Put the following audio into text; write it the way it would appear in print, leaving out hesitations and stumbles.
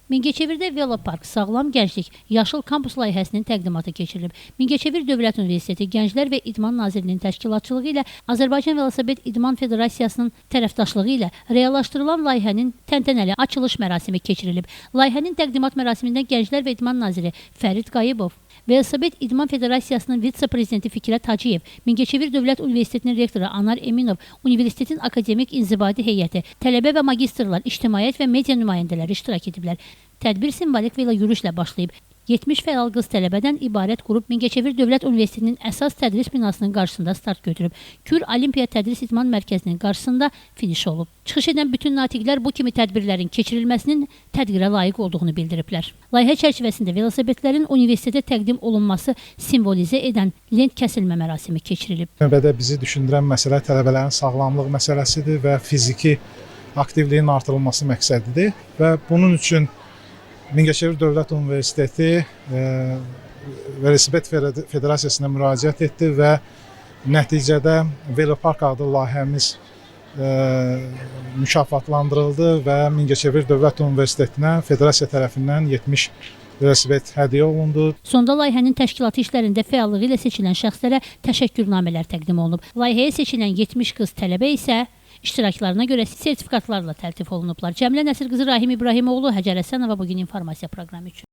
Mingəçevirdə Velopark, Sağlam Gənclik, Yaşıl Kampus layihəsinin təqdimatı keçirilib. Mingəçevir Dövlət Universiteti Gənclər və İdman Nazirliyinin təşkilatçılığı ilə Azərbaycan Velosiped İdman Federasiyasının tərəfdaşlığı ilə reallaşdırılan layihənin təntənəli açılış mərasimi keçirilib. Layihənin təqdimat mərasimində Gənclər və İdman Naziri Fərid Qayıbov, Velosiped İdman Federasiyasının vitse-prezidenti Fikrət Hacıyev, Mingəçevir Dövlət Universitetinin rektoru Anar Eminov, Universitetin akademik inzibati heyəti, tələbə və magistrlar, ictimaiyyət və media nümayəndələri iştirak ediblər. Tədbir simvolik velo yürüşlə başlayıb. 70 fəal qız tələbədən ibarət qrup Mingəçevir Dövlət Universitetinin əsas tədris binasının qarşısında start götürüb. Kür Olimpiya Tədris İdman Mərkəzinin qarşısında finiş olub. Çıxış edən bütün natiqlər bu kimi tədbirlərin keçirilməsinin tədbirə layiq olduğunu bildiriblər. Layihə çərçivəsində velosipedlərin universitetə təqdim olunması simvolizə edən lent kəsilmə mərasimi keçirilib. Növbədə bizi düşündürən məsələ tələbələrin sağlamlıq məsələsidir və fiziki aktivliyin artırılması məqsədidir və bunun üçün Mingəçevir Dövlət Universiteti Velosiped Federasiyasına müraciət etdi və nəticədə Velopark adlı layihəmiz mükafatlandırıldı və Mingəçevir Dövlət Universitetinə Federasiya tərəfindən 70 velosiped hədiyyə olundu. Sonda layihənin təşkilatı işlərində fəallığı ilə seçilən şəxslərə təşəkkürnamələr təqdim olunub. Layihəyə seçilən 70 qız tələbə isə iştiraklarına görə sertifikatlarla təltif olunublar. Cəmilə Nəsir qızı Rahim İbrahimoğlu, Həcər Həsənova bugün informasiya proqramı üçün.